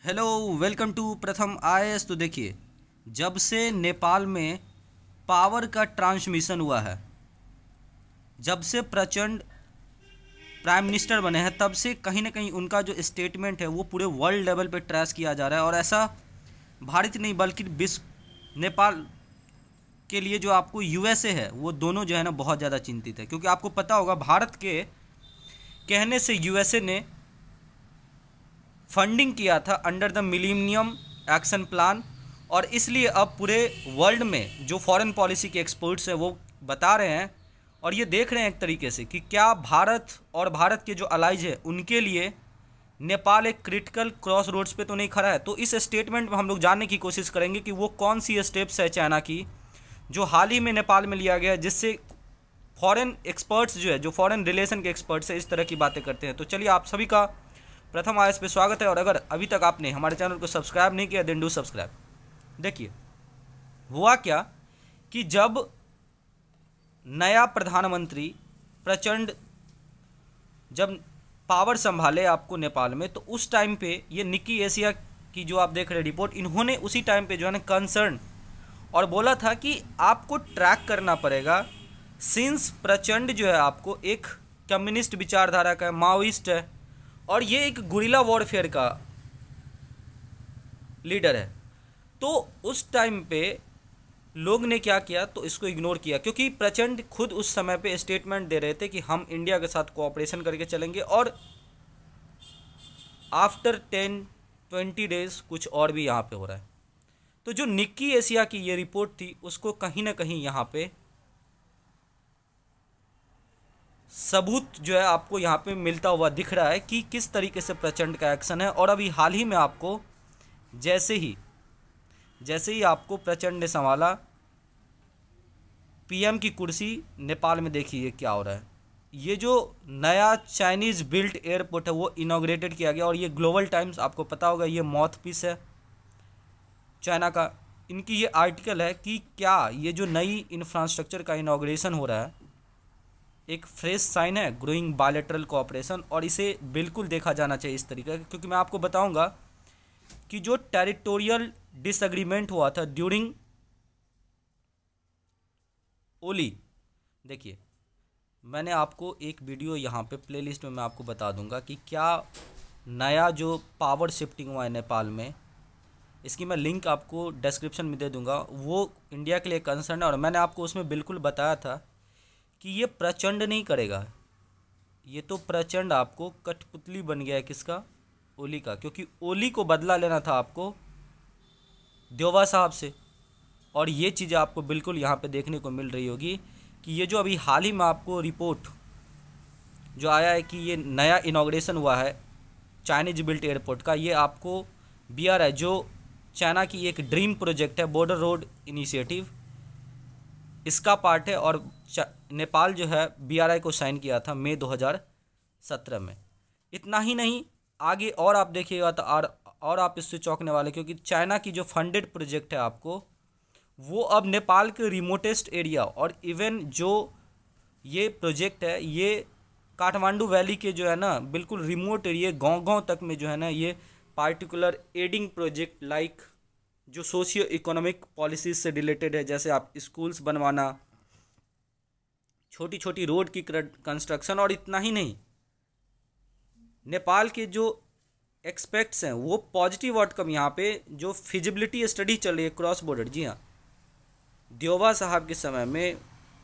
Hello, welcome to प्रथम IAS. तो देखिए, जब से नेपाल में पावर का ट्रांसमिशन हुआ है, जब से प्रचंड प्राइम मिनिस्टर बने हैं, तब से कहीं ना कहीं उनका जो स्टेटमेंट है वो पूरे वर्ल्ड लेवल पे ट्रेस किया जा रहा है। और ऐसा भारत नहीं बल्कि विश्व नेपाल के लिए जो आपको यूएसए है वो दोनों जो है ना बहुत ज़्यादा चिंतित है, क्योंकि आपको पता होगा भारत के कहने से यूएसए ने फंडिंग किया था under the millennium action plan. और इसलिए अब पूरे वर्ल्ड में जो फॉरेन पॉलिसी के एक्सपर्ट्स हैं वो बता रहे हैं और ये देख रहे हैं एक तरीके से कि क्या भारत और भारत के जो अलाइज है उनके लिए नेपाल एक क्रिटिकल क्रॉस रोड्स पे तो नहीं खड़ा है। तो इस स्टेटमेंट में हम लोग जानने की कोशिश करेंगे कि वो कौन सी स्टेप्स है चाइना की जो हाल ही में नेपाल में लिया गया है, जिससे फॉरेन एक्सपर्ट्स जो है, जो फॉरेन रिलेशन के एक्सपर्ट्स हैं, इस तरह की बातें करते हैं। तो चलिए, आप सभी का प्रथम आईएएस पे स्वागत है। और अगर अभी तक आपने हमारे चैनल को सब्सक्राइब नहीं किया देन डू सब्सक्राइब। देखिए, हुआ क्या कि जब नया प्रधानमंत्री प्रचंड जब पावर संभाले आपको नेपाल में, तो उस टाइम पे ये निक्की एशिया की जो आप देख रहे रिपोर्ट, इन्होंने उसी टाइम पे जो है ना कंसर्न और बोला था कि आपको ट्रैक करना पड़ेगा, सिंस प्रचंड जो है आपको एक कम्युनिस्ट विचारधारा का माओइस्ट है और ये एक गुरिल्ला वॉरफेयर का लीडर है। तो उस टाइम पे लोग ने क्या किया, तो इसको इग्नोर किया, क्योंकि प्रचंड खुद उस समय पे स्टेटमेंट दे रहे थे कि हम इंडिया के साथ कोऑपरेशन करके चलेंगे और आफ्टर 10-20 डेज कुछ और भी यहाँ पे हो रहा है। तो जो निक्की एशिया की ये रिपोर्ट थी उसको कहीं ना कहीं यहाँ पे सबूत जो है आपको यहाँ पे मिलता हुआ दिख रहा है कि किस तरीके से प्रचंड का एक्शन है। और अभी हाल ही में आपको जैसे ही आपको प्रचंड ने संभाला पीएम की कुर्सी नेपाल में, देखिए क्या हो रहा है। ये जो नया चाइनीज़ बिल्ट एयरपोर्ट है वो इनॉग्रेटेड किया गया और ये ग्लोबल टाइम्स, आपको पता होगा ये माउथ पीस है चाइना का, इनकी ये आर्टिकल है कि क्या ये जो नई इंफ्रास्ट्रक्चर का इनॉग्रेशन हो रहा है एक फ्रेश साइन है ग्रोइंग बायलैटरल कोऑपरेशन, और इसे बिल्कुल देखा जाना चाहिए इस तरीके का। क्योंकि मैं आपको बताऊंगा कि जो टेरिटोरियल डिसएग्रीमेंट हुआ था ड्यूरिंग ओली, देखिए मैंने आपको एक वीडियो यहाँ पे प्लेलिस्ट में मैं आपको बता दूंगा कि क्या नया जो पावर शिफ्टिंग हुआ है नेपाल में, इसकी मैं लिंक आपको डिस्क्रिप्शन में दे दूंगा। वो इंडिया के लिए कंसर्न है और मैंने आपको उसमें बिल्कुल बताया था कि ये प्रचंड नहीं करेगा, ये तो प्रचंड आपको कठपुतली बन गया है किसका, ओली का, क्योंकि ओली को बदला लेना था आपको देवा साहब से। और ये चीज़ें आपको बिल्कुल यहाँ पे देखने को मिल रही होगी कि ये जो अभी हाल ही में आपको रिपोर्ट जो आया है कि ये नया इनॉग्रेशन हुआ है चाइनीज बिल्ट एयरपोर्ट का, ये आपको BRI जो चाइना की एक ड्रीम प्रोजेक्ट है, बॉर्डर रोड इनिशिएटिव, इसका पार्ट है। और नेपाल जो है BRI को साइन किया था मई 2017 में। इतना ही नहीं, आगे और आप देखिएगा तो और आप इससे चौंकने वाले, क्योंकि चाइना की जो फंडेड प्रोजेक्ट है आपको वो अब नेपाल के रिमोटेस्ट एरिया और इवन जो ये प्रोजेक्ट है ये काठमांडू वैली के जो है ना बिल्कुल रिमोट एरिया गांव तक में जो है ना ये पार्टिकुलर एडिंग प्रोजेक्ट लाइक जो सोशियो इकोनॉमिक पॉलिसीज से रिलेटेड है, जैसे आप स्कूल्स बनवाना, छोटी छोटी रोड की कंस्ट्रक्शन। और इतना ही नहीं, नेपाल के जो एक्सपेक्ट्स हैं वो पॉजिटिव आउटकम, यहाँ पे जो फिजिबिलिटी स्टडी चल रही है क्रॉस बॉर्डर, जी हाँ, देवा साहब के समय में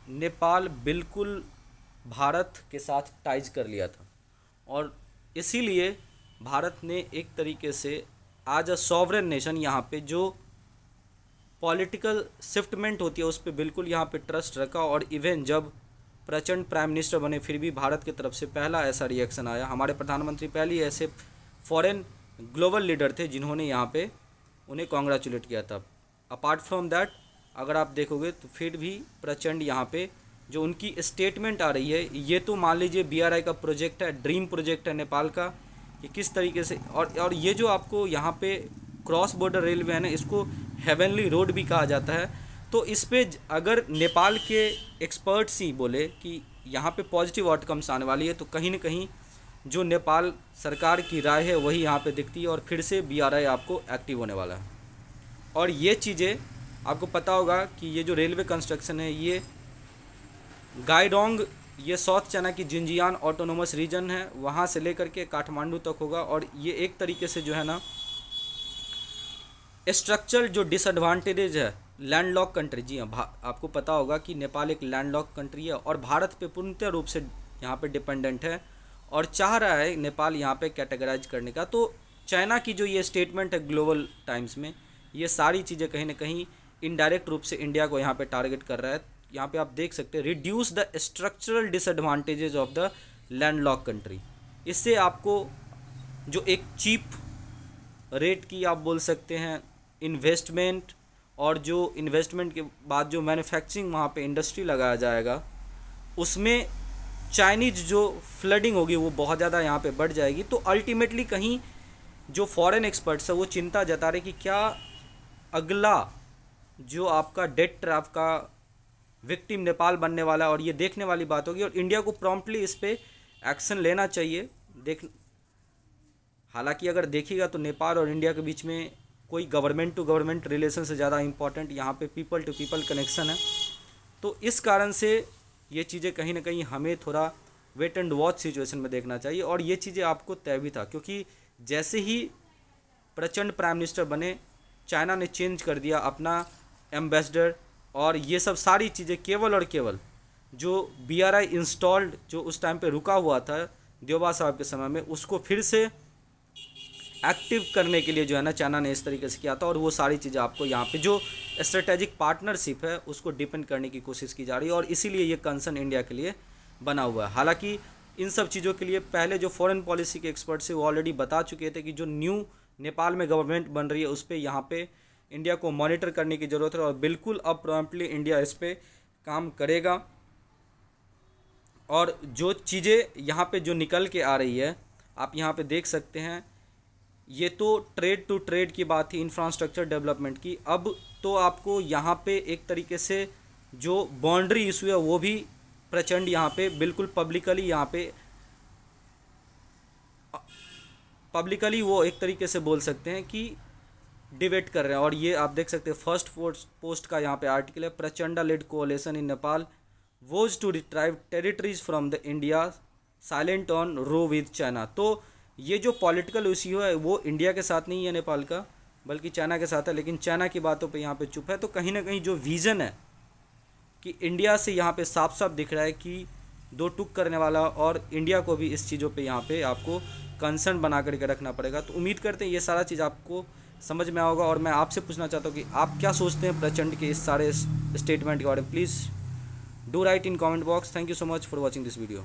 नेपाल बिल्कुल भारत के साथ टाइज कर लिया था और इसीलिए भारत ने एक तरीके से आज अ सॉवरेन नेशन यहाँ पे जो पॉलिटिकल शिफ्टमेंट होती है उस पर बिल्कुल यहाँ पे ट्रस्ट रखा। और इवन जब प्रचंड प्राइम मिनिस्टर बने फिर भी भारत की तरफ से पहला ऐसा रिएक्शन आया। हमारे प्रधानमंत्री पहले ऐसे फॉरेन ग्लोबल लीडर थे जिन्होंने यहाँ पे उन्हें कॉन्ग्रेचुलेट किया था। अपार्ट फ्रॉम दैट अगर आप देखोगे तो फिर भी प्रचंड यहाँ पे जो उनकी स्टेटमेंट आ रही है, ये तो मान लीजिए BRI का प्रोजेक्ट है, ड्रीम प्रोजेक्ट है नेपाल का, कि किस तरीके से। और ये जो आपको यहाँ पे क्रॉस बॉर्डर रेलवे है ना, इसको हेवनली रोड भी कहा जाता है। तो इस पे अगर नेपाल के एक्सपर्ट्स ही बोले कि यहाँ पे पॉजिटिव आउटकम्स आने वाली है, तो कहीं ना कहीं जो नेपाल सरकार की राय है वही यहाँ पे दिखती है, और फिर से BRI आपको एक्टिव होने वाला है। और ये चीज़ें आपको पता होगा कि ये जो रेलवे कंस्ट्रक्शन है ये गाइडोंग, ये साउथ चाइना की जिंजियान ऑटोनोमस रीजन है, वहाँ से लेकर के काठमांडू तक होगा। और ये एक तरीके से जो है ना स्ट्रक्चरल जो डिसएडवांटेजेज है लैंडलॉक कंट्री, जी हाँ आपको पता होगा कि नेपाल एक लैंडलॉक कंट्री है और भारत पे पूर्णतः रूप से यहाँ पे डिपेंडेंट है, और चाह रहा है नेपाल यहाँ पे कैटेगराइज करने का। तो चाइना की जो ये स्टेटमेंट है ग्लोबल टाइम्स में, ये सारी चीज़ें कहीं ना कहीं इनडायरेक्ट रूप से इंडिया को यहाँ पे टारगेट कर रहा है। यहाँ पे आप देख सकते हैं reduce the structural disadvantages of the landlock country. इससे आपको जो एक चीप रेट की आप बोल सकते हैं इन्वेस्टमेंट, और जो इन्वेस्टमेंट के बाद जो मैन्युफैक्चरिंग वहाँ पे इंडस्ट्री लगाया जाएगा, उसमें चाइनीज़ जो फ्लडिंग होगी वो बहुत ज़्यादा यहाँ पे बढ़ जाएगी। तो अल्टीमेटली कहीं जो फॉरेन एक्सपर्ट्स है वो चिंता जता रहे कि क्या अगला जो आपका डेट ट्रैप का विक्टिम नेपाल बनने वाला है, और ये देखने वाली बात होगी। और इंडिया को प्रॉम्प्टली इस पर एक्शन लेना चाहिए। हालांकि अगर देखिएगा तो नेपाल और इंडिया के बीच में कोई गवर्नमेंट टू गवर्नमेंट रिलेशन से ज़्यादा इम्पॉर्टेंट यहाँ पे पीपल टू पीपल कनेक्शन है। तो इस कारण से ये चीज़ें कहीं ना कहीं हमें थोड़ा वेट एंड वॉच सिचुएशन में देखना चाहिए। और ये चीज़ें आपको तय भी था, क्योंकि जैसे ही प्रचंड प्राइम मिनिस्टर बने, चाइना ने चेंज कर दिया अपना एम्बेसडर, और ये सब सारी चीज़ें केवल और केवल जो BRI इंस्टॉल्ड जो उस टाइम पे रुका हुआ था देवबा साहब के समय में, उसको फिर से एक्टिव करने के लिए जो है ना चाइना ने इस तरीके से किया था। और वो सारी चीज़ें आपको यहाँ पे जो स्ट्रेटेजिक पार्टनरशिप है उसको डिपेंड करने की कोशिश की जा रही है, और इसीलिए ये कंसर्न इंडिया के लिए बना हुआ है। हालांकि इन सब चीज़ों के लिए पहले जो फॉरेन पॉलिसी के एक्सपर्ट्स है वो ऑलरेडी बता चुके थे कि जो न्यू नेपाल में गवर्नमेंट बन रही है उस पर यहाँ पे इंडिया को मॉनिटर करने की ज़रूरत है, और बिल्कुल अब प्रॉम्प्टली इंडिया इस पर काम करेगा। और जो चीज़ें यहाँ पे जो निकल के आ रही है आप यहाँ पे देख सकते हैं, ये तो ट्रेड टू ट्रेड की बात थी, इंफ्रास्ट्रक्चर डेवलपमेंट की। अब तो आपको यहाँ पे एक तरीके से जो बाउंड्री इशू है वो भी प्रचंड यहाँ पे बिल्कुल पब्लिकली वो एक तरीके से बोल सकते हैं कि डिबेट कर रहे हैं। और ये आप देख सकते हैं फर्स्ट पोस्ट का यहाँ पे आर्टिकल है, Prachanda led coalition in Nepal was to retrieve territories from the India silent on row with China. तो ये जो पॉलिटिकल इश्यू है वो इंडिया के साथ नहीं है नेपाल का, बल्कि चाइना के साथ है, लेकिन चाइना की बातों पे यहाँ पे चुप है। तो कहीं ना कहीं जो विज़न है कि इंडिया से यहाँ पे साफ साफ दिख रहा है कि दो टुक करने वाला, और इंडिया को भी इस चीज़ों पे यहाँ पे आपको कंसर्न बना करके रखना पड़ेगा। तो उम्मीद करते हैं ये सारा चीज़ आपको समझ में होगा। और मैं आपसे पूछना चाहता हूँ कि आप क्या सोचते हैं प्रचंड के इस सारे स्टेटमेंट के बारे में। Please do right in comment box. Thank you so much for watching this video.